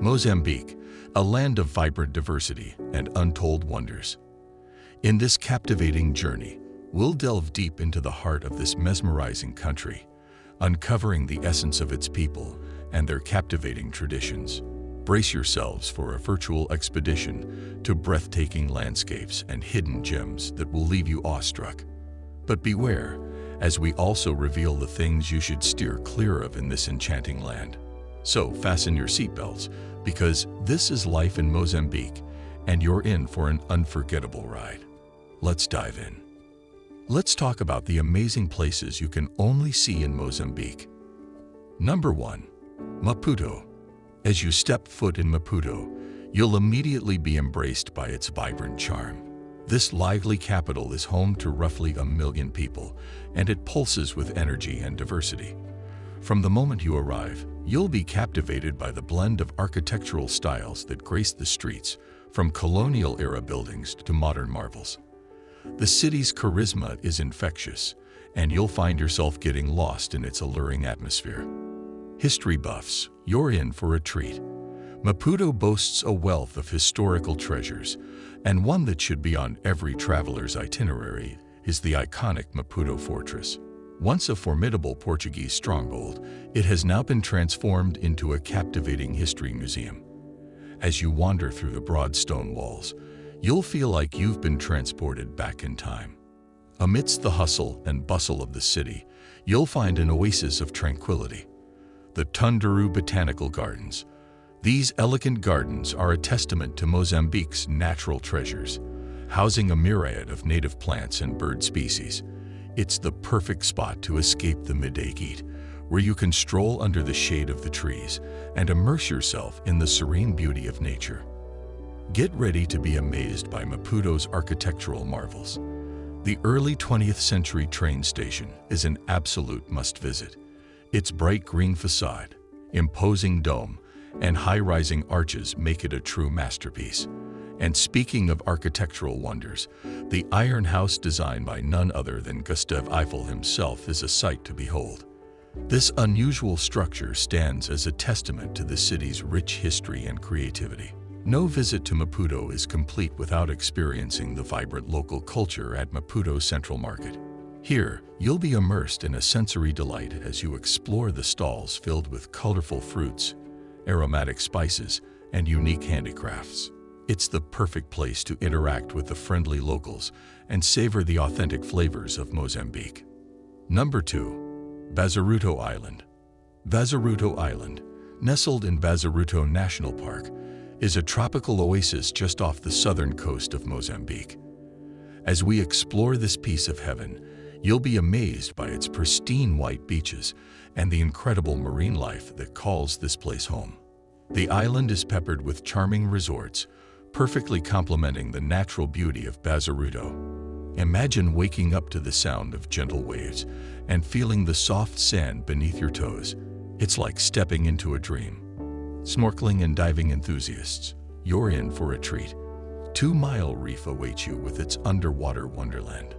Mozambique, a land of vibrant diversity and untold wonders. In this captivating journey, we'll delve deep into the heart of this mesmerizing country, uncovering the essence of its people and their captivating traditions. Brace yourselves for a virtual expedition to breathtaking landscapes and hidden gems that will leave you awestruck. But beware, as we also reveal the things you should steer clear of in this enchanting land. So fasten your seatbelts, because this is life in Mozambique, and you're in for an unforgettable ride. Let's dive in. Let's talk about the amazing places you can only see in Mozambique. Number 1. Maputo. As you step foot in Maputo, you'll immediately be embraced by its vibrant charm. This lively capital is home to roughly 1 million people, and it pulses with energy and diversity. From the moment you arrive, you'll be captivated by the blend of architectural styles that grace the streets, from colonial-era buildings to modern marvels. The city's charisma is infectious, and you'll find yourself getting lost in its alluring atmosphere. History buffs, you're in for a treat. Maputo boasts a wealth of historical treasures, and one that should be on every traveler's itinerary is the iconic Maputo Fortress. Once a formidable Portuguese stronghold, it has now been transformed into a captivating history museum. As you wander through the broad stone walls, you'll feel like you've been transported back in time. Amidst the hustle and bustle of the city, you'll find an oasis of tranquility. The Tunduru Botanical Gardens. These elegant gardens are a testament to Mozambique's natural treasures, housing a myriad of native plants and bird species. It's the perfect spot to escape the midday heat, where you can stroll under the shade of the trees and immerse yourself in the serene beauty of nature. Get ready to be amazed by Maputo's architectural marvels. The early 20th century train station is an absolute must-visit. Its bright green facade, imposing dome, and high-rising arches make it a true masterpiece. And speaking of architectural wonders, the Iron House designed by none other than Gustav Eiffel himself is a sight to behold. This unusual structure stands as a testament to the city's rich history and creativity. No visit to Maputo is complete without experiencing the vibrant local culture at Maputo Central Market. Here, you'll be immersed in a sensory delight as you explore the stalls filled with colorful fruits, aromatic spices, and unique handicrafts. It's the perfect place to interact with the friendly locals and savor the authentic flavors of Mozambique. Number 2. Bazaruto Island. Bazaruto Island, nestled in Bazaruto National Park, is a tropical oasis just off the southern coast of Mozambique. As we explore this piece of heaven, you'll be amazed by its pristine white beaches and the incredible marine life that calls this place home. The island is peppered with charming resorts, perfectly complementing the natural beauty of Bazaruto. Imagine waking up to the sound of gentle waves and feeling the soft sand beneath your toes. It's like stepping into a dream. Snorkeling and diving enthusiasts, you're in for a treat. 2 Mile Reef awaits you with its underwater wonderland.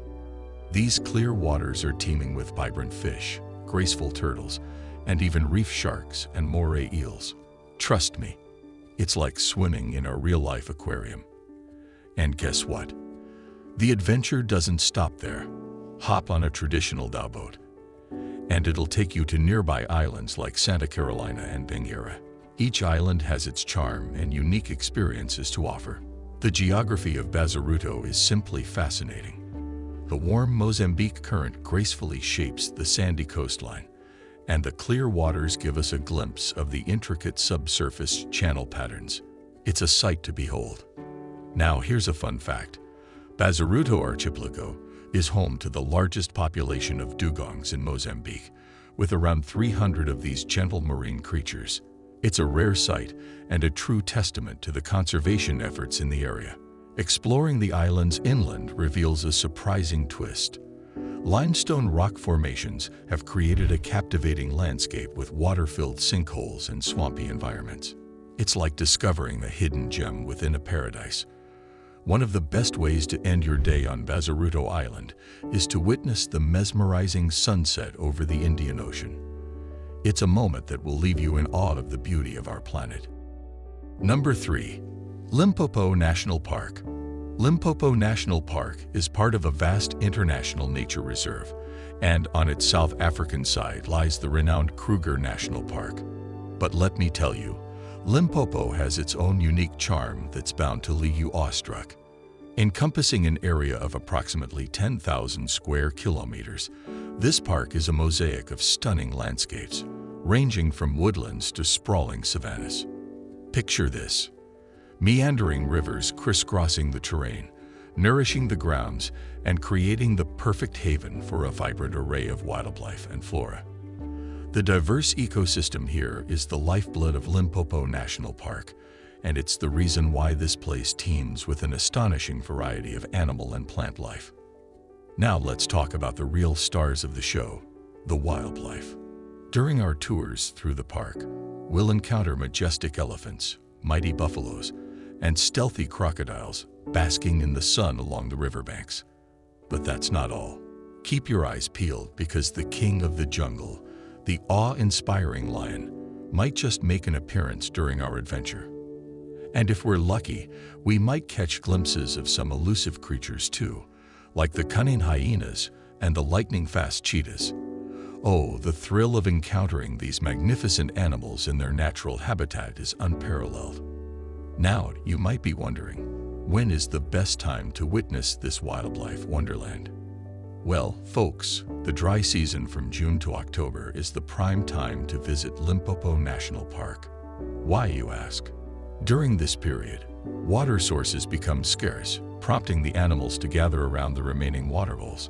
These clear waters are teeming with vibrant fish, graceful turtles, and even reef sharks and moray eels. Trust me, it's like swimming in a real-life aquarium. And guess what? The adventure doesn't stop there. Hop on a traditional dhow boat, and it'll take you to nearby islands like Santa Carolina and Bengueira. Each island has its charm and unique experiences to offer. The geography of Bazaruto is simply fascinating. The warm Mozambique current gracefully shapes the sandy coastline, and the clear waters give us a glimpse of the intricate subsurface channel patterns. It's a sight to behold. Now here's a fun fact. Bazaruto Archipelago is home to the largest population of dugongs in Mozambique, with around 300 of these gentle marine creatures. It's a rare sight and a true testament to the conservation efforts in the area. Exploring the island's inland reveals a surprising twist. Limestone rock formations have created a captivating landscape with water-filled sinkholes and swampy environments. It's like discovering a hidden gem within a paradise. One of the best ways to end your day on Bazaruto Island is to witness the mesmerizing sunset over the Indian Ocean. It's a moment that will leave you in awe of the beauty of our planet. Number 3. Limpopo National Park. Limpopo National Park is part of a vast international nature reserve, and on its South African side lies the renowned Kruger National Park. But let me tell you, Limpopo has its own unique charm that's bound to leave you awestruck. Encompassing an area of approximately 10,000 square kilometers, this park is a mosaic of stunning landscapes, ranging from woodlands to sprawling savannas. Picture this: meandering rivers crisscrossing the terrain, nourishing the grounds, and creating the perfect haven for a vibrant array of wildlife and flora. The diverse ecosystem here is the lifeblood of Limpopo National Park, and it's the reason why this place teems with an astonishing variety of animal and plant life. Now let's talk about the real stars of the show, the wildlife. During our tours through the park, we'll encounter majestic elephants, mighty buffaloes, and stealthy crocodiles basking in the sun along the riverbanks. But that's not all. Keep your eyes peeled because the king of the jungle, the awe-inspiring lion, might just make an appearance during our adventure. And if we're lucky, we might catch glimpses of some elusive creatures too, like the cunning hyenas and the lightning-fast cheetahs. Oh, the thrill of encountering these magnificent animals in their natural habitat is unparalleled. Now, you might be wondering, when is the best time to witness this wildlife wonderland? Well, folks, the dry season from June to October is the prime time to visit Limpopo National Park. Why, you ask? During this period, water sources become scarce, prompting the animals to gather around the remaining water holes.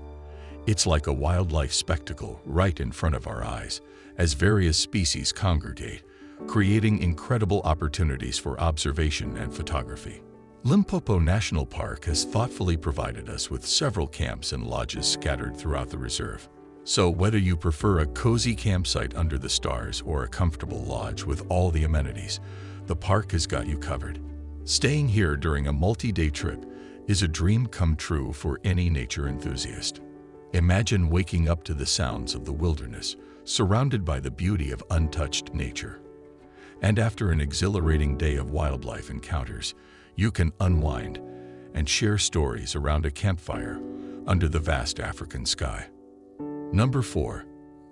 It's like a wildlife spectacle right in front of our eyes, as various species congregate, creating incredible opportunities for observation and photography. Limpopo National Park has thoughtfully provided us with several camps and lodges scattered throughout the reserve. So whether you prefer a cozy campsite under the stars or a comfortable lodge with all the amenities, the park has got you covered. Staying here during a multi-day trip is a dream come true for any nature enthusiast. Imagine waking up to the sounds of the wilderness, surrounded by the beauty of untouched nature. And after an exhilarating day of wildlife encounters, you can unwind and share stories around a campfire under the vast African sky. Number 4.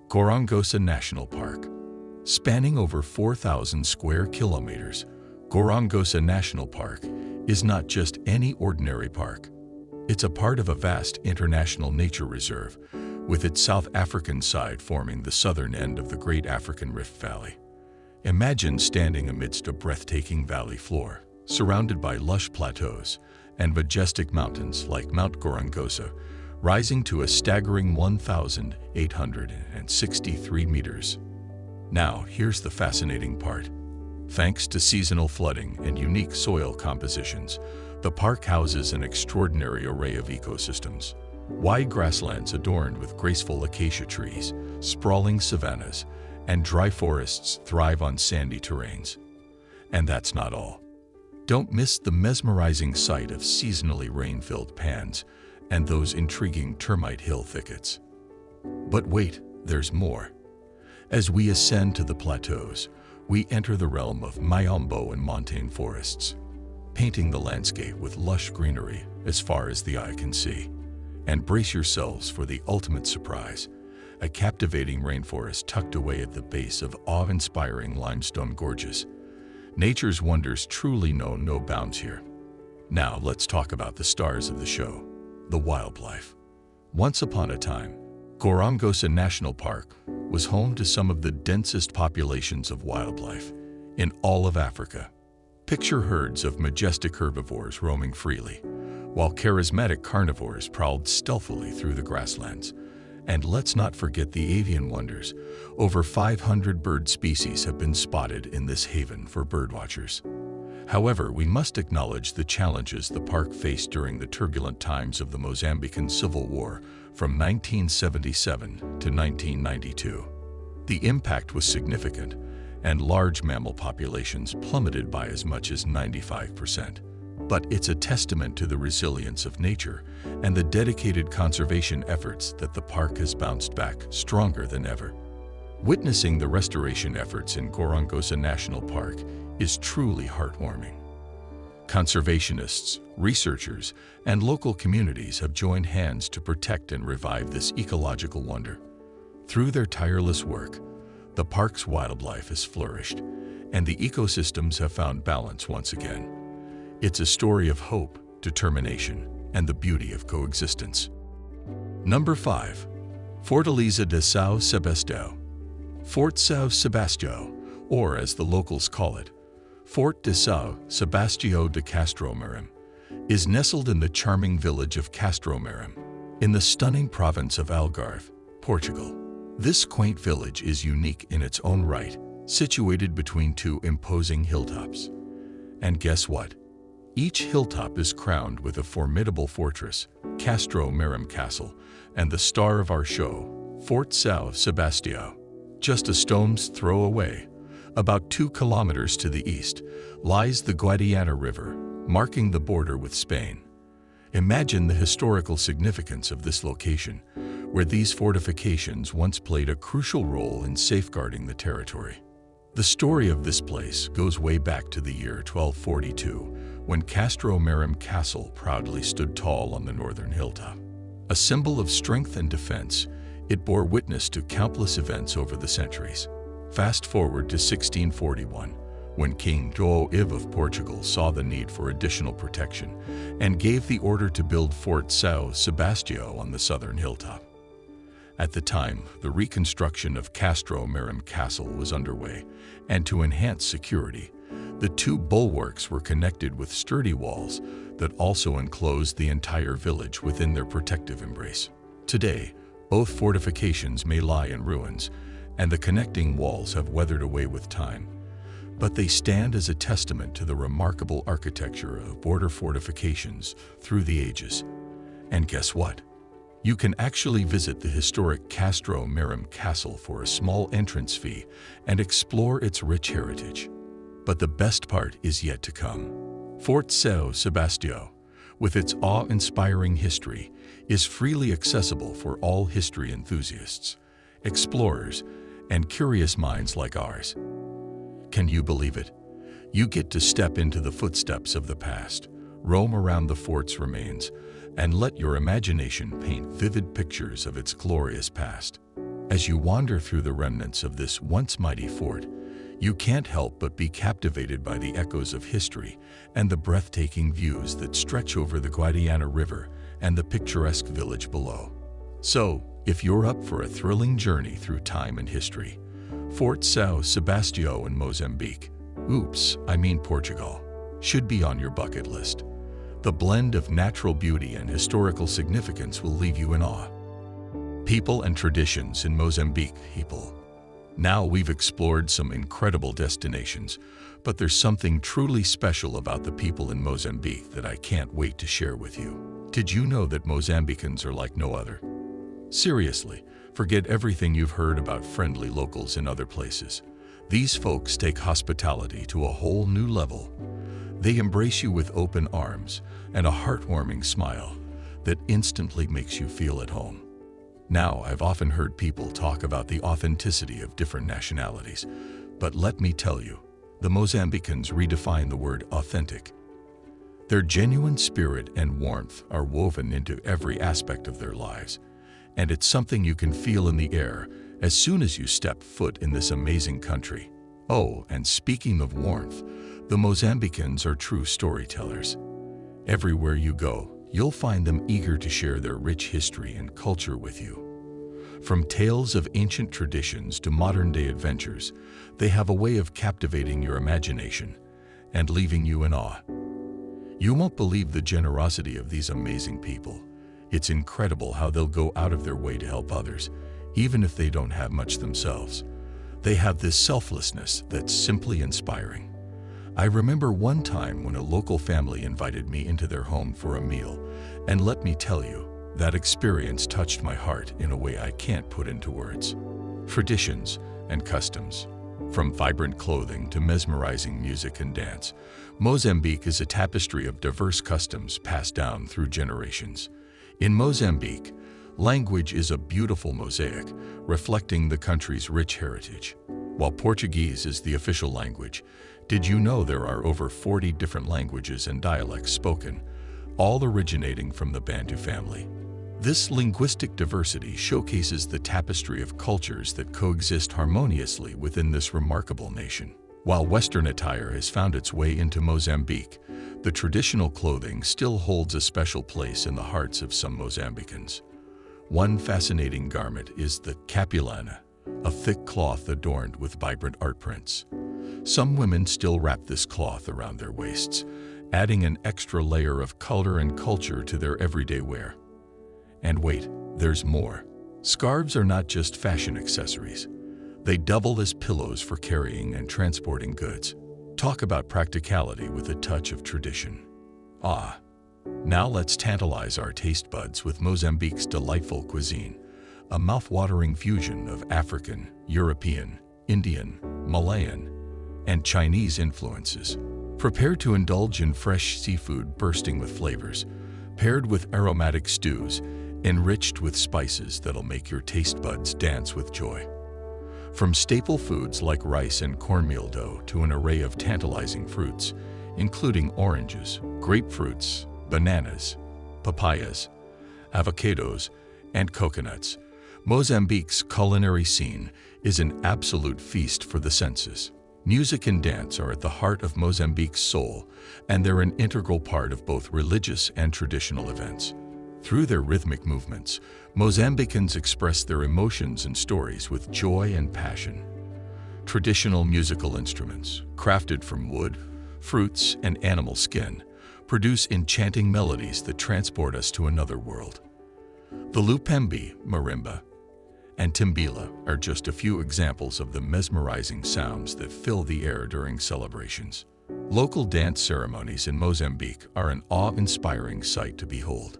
Gorongosa National Park. Spanning over 4,000 square kilometers, Gorongosa National Park is not just any ordinary park. It's a part of a vast international nature reserve, with its South African side forming the southern end of the Great African Rift Valley. Imagine standing amidst a breathtaking valley floor, surrounded by lush plateaus and majestic mountains like Mount Gorongosa, rising to a staggering 1,863 meters. Now, here's the fascinating part. Thanks to seasonal flooding and unique soil compositions, the park houses an extraordinary array of ecosystems. Wide grasslands adorned with graceful acacia trees, sprawling savannas, and dry forests thrive on sandy terrains. And that's not all. Don't miss the mesmerizing sight of seasonally rain-filled pans and those intriguing termite hill thickets. But wait, there's more. As we ascend to the plateaus, we enter the realm of Mayombo and montane forests, painting the landscape with lush greenery as far as the eye can see. And brace yourselves for the ultimate surprise, a captivating rainforest tucked away at the base of awe-inspiring limestone gorges. Nature's wonders truly know no bounds here. Now let's talk about the stars of the show, the wildlife. Once upon a time, Gorongosa National Park was home to some of the densest populations of wildlife in all of Africa. Picture herds of majestic herbivores roaming freely, while charismatic carnivores prowled stealthily through the grasslands. And let's not forget the avian wonders. Over 500 bird species have been spotted in this haven for birdwatchers. However, we must acknowledge the challenges the park faced during the turbulent times of the Mozambican Civil War from 1977 to 1992. The impact was significant, and large mammal populations plummeted by as much as 95%. But it's a testament to the resilience of nature and the dedicated conservation efforts that the park has bounced back stronger than ever. Witnessing the restoration efforts in Gorongosa National Park is truly heartwarming. Conservationists, researchers, and local communities have joined hands to protect and revive this ecological wonder. Through their tireless work, the park's wildlife has flourished, and the ecosystems have found balance once again. It's a story of hope, determination, and the beauty of coexistence. Number 5. Fortaleza de São Sebastião. Fort São Sebastião, or as the locals call it, Fort de São Sebastião de Castromarim, is nestled in the charming village of Castromarim, in the stunning province of Algarve, Portugal. This quaint village is unique in its own right, situated between two imposing hilltops. And guess what? Each hilltop is crowned with a formidable fortress, Castromarim Castle, and the star of our show, Fort São Sebastião. Just a stone's throw away, about 2 kilometers to the east, lies the Guadiana River, marking the border with Spain. Imagine the historical significance of this location, where these fortifications once played a crucial role in safeguarding the territory. The story of this place goes way back to the year 1242, when Castromarim Castle proudly stood tall on the northern hilltop. A symbol of strength and defense, it bore witness to countless events over the centuries. Fast forward to 1641, when King João I of Portugal saw the need for additional protection and gave the order to build Fort São Sebastião on the southern hilltop. At the time, the reconstruction of Castromarim Castle was underway, and to enhance security, the 2 bulwarks were connected with sturdy walls that also enclosed the entire village within their protective embrace. Today, both fortifications may lie in ruins, and the connecting walls have weathered away with time, but they stand as a testament to the remarkable architecture of border fortifications through the ages. And guess what? You can actually visit the historic Castromarim Castle for a small entrance fee and explore its rich heritage. But the best part is yet to come. Fort São Sebastião, with its awe-inspiring history, is freely accessible for all history enthusiasts, explorers, and curious minds like ours. Can you believe it? You get to step into the footsteps of the past, roam around the fort's remains, and let your imagination paint vivid pictures of its glorious past. As you wander through the remnants of this once mighty fort, you can't help but be captivated by the echoes of history and the breathtaking views that stretch over the Guadiana River and the picturesque village below. So, if you're up for a thrilling journey through time and history, Fort São Sebastião in Mozambique, Portugal, should be on your bucket list. The blend of natural beauty and historical significance will leave you in awe. People and traditions in Mozambique. Now we've explored some incredible destinations, but there's something truly special about the people in Mozambique that I can't wait to share with you. Did you know that Mozambicans are like no other? Seriously, forget everything you've heard about friendly locals in other places. These folks take hospitality to a whole new level. They embrace you with open arms and a heartwarming smile that instantly makes you feel at home. Now, I've often heard people talk about the authenticity of different nationalities, but let me tell you, the Mozambicans redefine the word authentic. Their genuine spirit and warmth are woven into every aspect of their lives, and it's something you can feel in the air as soon as you step foot in this amazing country. Oh, and speaking of warmth, the Mozambicans are true storytellers. Everywhere you go, you'll find them eager to share their rich history and culture with you. From tales of ancient traditions to modern-day adventures, they have a way of captivating your imagination and leaving you in awe. You won't believe the generosity of these amazing people. It's incredible how they'll go out of their way to help others, even if they don't have much themselves. They have this selflessness that's simply inspiring. I remember one time when a local family invited me into their home for a meal, and let me tell you, that experience touched my heart in a way I can't put into words. Traditions and customs, from vibrant clothing to mesmerizing music and dance, Mozambique is a tapestry of diverse customs passed down through generations. In Mozambique, language is a beautiful mosaic, reflecting the country's rich heritage. While Portuguese is the official language, Did you know there are over 40 different languages and dialects spoken, all originating from the Bantu family? This linguistic diversity showcases the tapestry of cultures that coexist harmoniously within this remarkable nation. While Western attire has found its way into Mozambique, the traditional clothing still holds a special place in the hearts of some Mozambicans. One fascinating garment is the capulana, a thick cloth adorned with vibrant art prints. Some women still wrap this cloth around their waists, adding an extra layer of color and culture to their everyday wear. And wait, there's more. Scarves are not just fashion accessories. They double as pillows for carrying and transporting goods. Talk about practicality with a touch of tradition. Now let's tantalize our taste buds with Mozambique's delightful cuisine, a mouth-watering fusion of African, European, Indian, Malayan, and Chinese influences. Prepare to indulge in fresh seafood bursting with flavors, paired with aromatic stews, enriched with spices that'll make your taste buds dance with joy. From staple foods like rice and cornmeal dough to an array of tantalizing fruits, including oranges, grapefruits, bananas, papayas, avocados, and coconuts, Mozambique's culinary scene is an absolute feast for the senses. Music and dance are at the heart of Mozambique's soul, and they're an integral part of both religious and traditional events. Through their rhythmic movements, Mozambicans express their emotions and stories with joy and passion. Traditional musical instruments, crafted from wood, fruits, and animal skin, produce enchanting melodies that transport us to another world. The lupembe, marimba, and timbila are just a few examples of the mesmerizing sounds that fill the air during celebrations. Local dance ceremonies in Mozambique are an awe-inspiring sight to behold.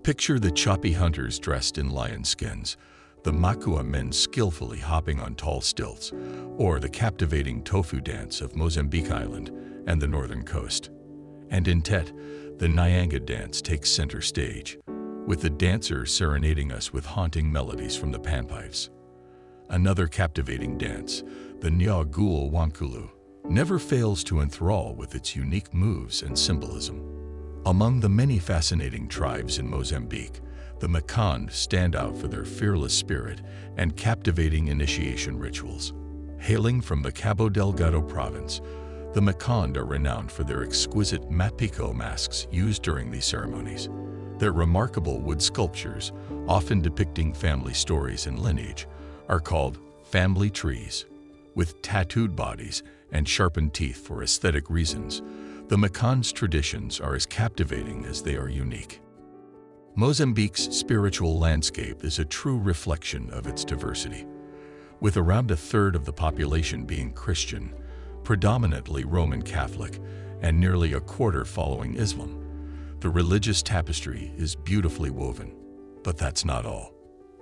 Picture the choppy hunters dressed in lion skins, the makua men skillfully hopping on tall stilts, or the captivating tofu dance of Mozambique Island and the northern coast. And in Tet, the Nyanga dance takes center stage, with the dancers serenading us with haunting melodies from the panpipes. Another captivating dance, the Nyagul Wankulu, never fails to enthrall with its unique moves and symbolism. Among the many fascinating tribes in Mozambique, the Makan stand out for their fearless spirit and captivating initiation rituals. Hailing from the Cabo Delgado province, the Makan are renowned for their exquisite mapiko masks used during these ceremonies. Their remarkable wood sculptures, often depicting family stories and lineage, are called family trees. With tattooed bodies and sharpened teeth for aesthetic reasons, the Makan's traditions are as captivating as they are unique. Mozambique's spiritual landscape is a true reflection of its diversity. With around a third of the population being Christian, predominantly Roman Catholic, and nearly a quarter following Islam, the religious tapestry is beautifully woven. But that's not all.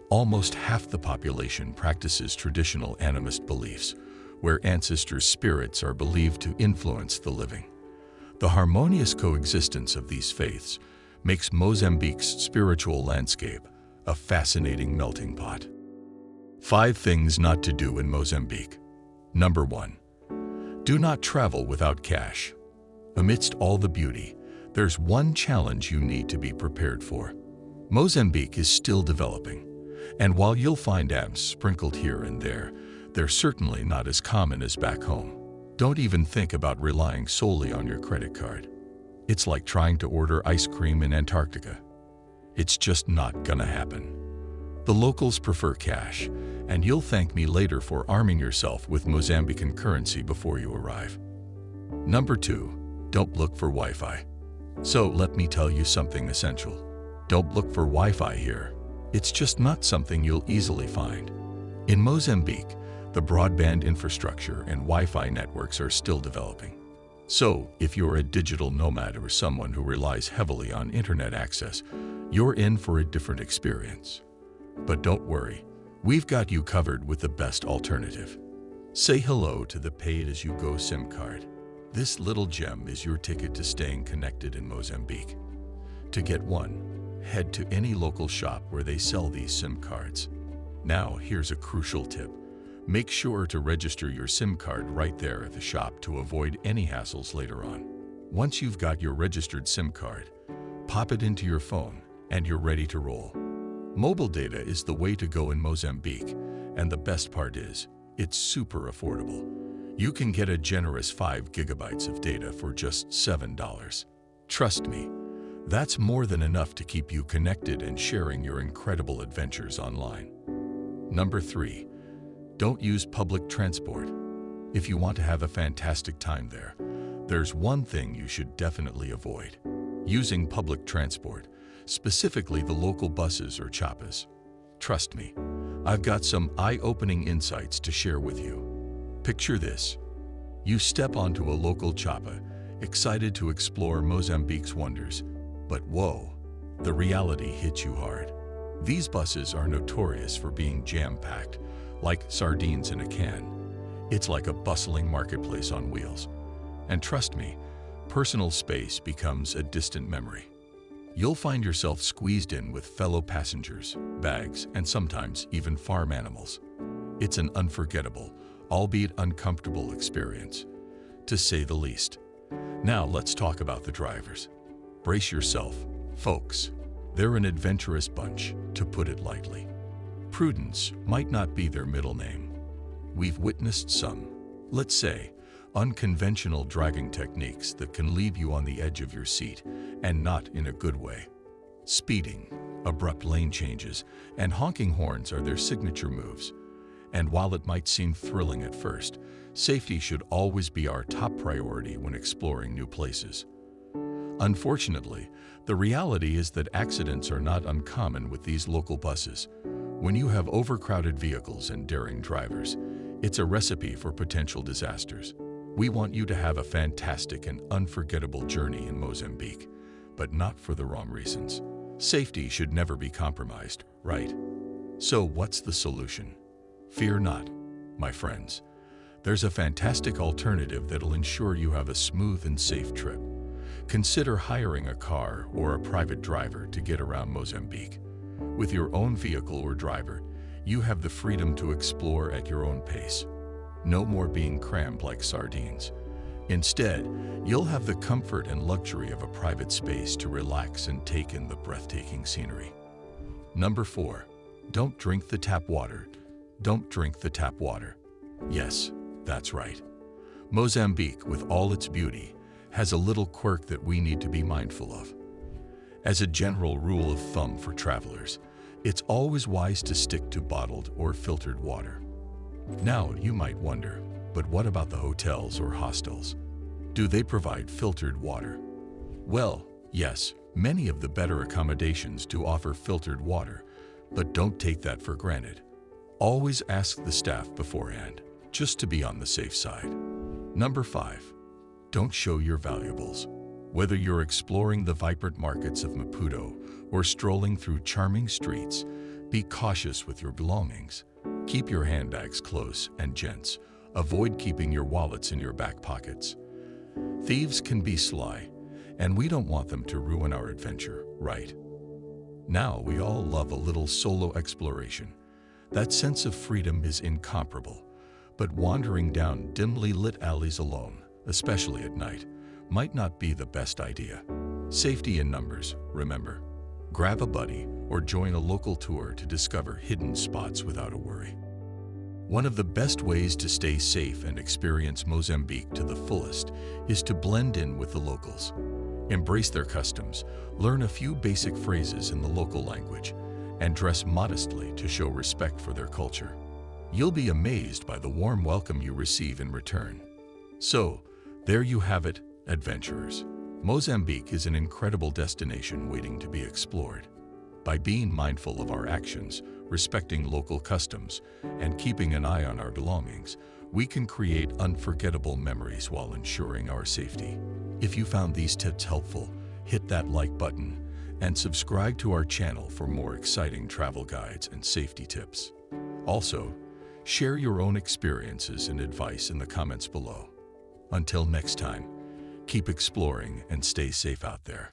Almost half the population practices traditional animist beliefs, where ancestors' spirits are believed to influence the living. The harmonious coexistence of these faiths makes Mozambique's spiritual landscape a fascinating melting pot. 5 things not to do in Mozambique. Number 1. Do not travel without cash. Amidst all the beauty, there's one challenge you need to be prepared for. Mozambique is still developing, and while you'll find apps sprinkled here and there, they're certainly not as common as back home. Don't even think about relying solely on your credit card. It's like trying to order ice cream in Antarctica. It's just not gonna happen. The locals prefer cash, and you'll thank me later for arming yourself with Mozambican currency before you arrive. Number 2, don't look for Wi-Fi. So let me tell you something essential. Don't look for Wi-Fi here. It's just not something you'll easily find. In Mozambique, the broadband infrastructure and Wi-Fi networks are still developing. So, if you're a digital nomad or someone who relies heavily on internet access, you're in for a different experience. But don't worry, we've got you covered with the best alternative. Say hello to the pay-as-you-go SIM card. This little gem is your ticket to staying connected in Mozambique. To get one, head to any local shop where they sell these SIM cards. Now, here's a crucial tip. Make sure to register your SIM card right there at the shop to avoid any hassles later on. Once you've got your registered SIM card, pop it into your phone and you're ready to roll. Mobile data is the way to go in Mozambique, and the best part is, it's super affordable. You can get a generous 5 gigabytes of data for just $7. Trust me, that's more than enough to keep you connected and sharing your incredible adventures online. Number 3. Don't use public transport. If you want to have a fantastic time there, there's one thing you should definitely avoid: using public transport, specifically the local buses or chapas. Trust me, I've got some eye-opening insights to share with you. Picture this. You step onto a local chapa, excited to explore Mozambique's wonders, but whoa, the reality hits you hard. These buses are notorious for being jam-packed, like sardines in a can. It's like a bustling marketplace on wheels. And trust me, personal space becomes a distant memory. You'll find yourself squeezed in with fellow passengers, bags, and sometimes even farm animals. It's an unforgettable, albeit uncomfortable experience, to say the least. Now let's talk about the drivers. Brace yourself, folks. They're an adventurous bunch, to put it lightly. Prudence might not be their middle name. We've witnessed some, let's say, unconventional driving techniques that can leave you on the edge of your seat, and not in a good way. Speeding, abrupt lane changes, and honking horns are their signature moves. And while it might seem thrilling at first, safety should always be our top priority when exploring new places. Unfortunately, the reality is that accidents are not uncommon with these local buses. When you have overcrowded vehicles and daring drivers, it's a recipe for potential disasters. We want you to have a fantastic and unforgettable journey in Mozambique, but not for the wrong reasons. Safety should never be compromised, right? So what's the solution? Fear not, my friends. There's a fantastic alternative that'll ensure you have a smooth and safe trip. Consider hiring a car or a private driver to get around Mozambique. With your own vehicle or driver, you have the freedom to explore at your own pace. No more being crammed like sardines. Instead, you'll have the comfort and luxury of a private space to relax and take in the breathtaking scenery. Number 4. Don't drink the tap water. Don't drink the tap water. Yes, that's right. Mozambique, with all its beauty, has a little quirk that we need to be mindful of. As a general rule of thumb for travelers, it's always wise to stick to bottled or filtered water. Now, you might wonder, but what about the hotels or hostels? Do they provide filtered water? Well, yes, many of the better accommodations do offer filtered water, but don't take that for granted. Always ask the staff beforehand, just to be on the safe side. Number 5. Don't show your valuables. Whether you're exploring the vibrant markets of Maputo or strolling through charming streets, be cautious with your belongings. Keep your handbags close, and gents, avoid keeping your wallets in your back pockets. Thieves can be sly, and we don't want them to ruin our adventure, right? Now, we all love a little solo exploration. That sense of freedom is incomparable, but wandering down dimly lit alleys alone, especially at night, might not be the best idea. Safety in numbers, remember. Grab a buddy or join a local tour to discover hidden spots without a worry. One of the best ways to stay safe and experience Mozambique to the fullest is to blend in with the locals. Embrace their customs, learn a few basic phrases in the local language, and dress modestly to show respect for their culture. You'll be amazed by the warm welcome you receive in return. So, there you have it, adventurers. Mozambique is an incredible destination waiting to be explored. By being mindful of our actions, respecting local customs, and keeping an eye on our belongings, we can create unforgettable memories while ensuring our safety. If you found these tips helpful, hit that like button and subscribe to our channel for more exciting travel guides and safety tips. Also, share your own experiences and advice in the comments below. Until next time, keep exploring and stay safe out there.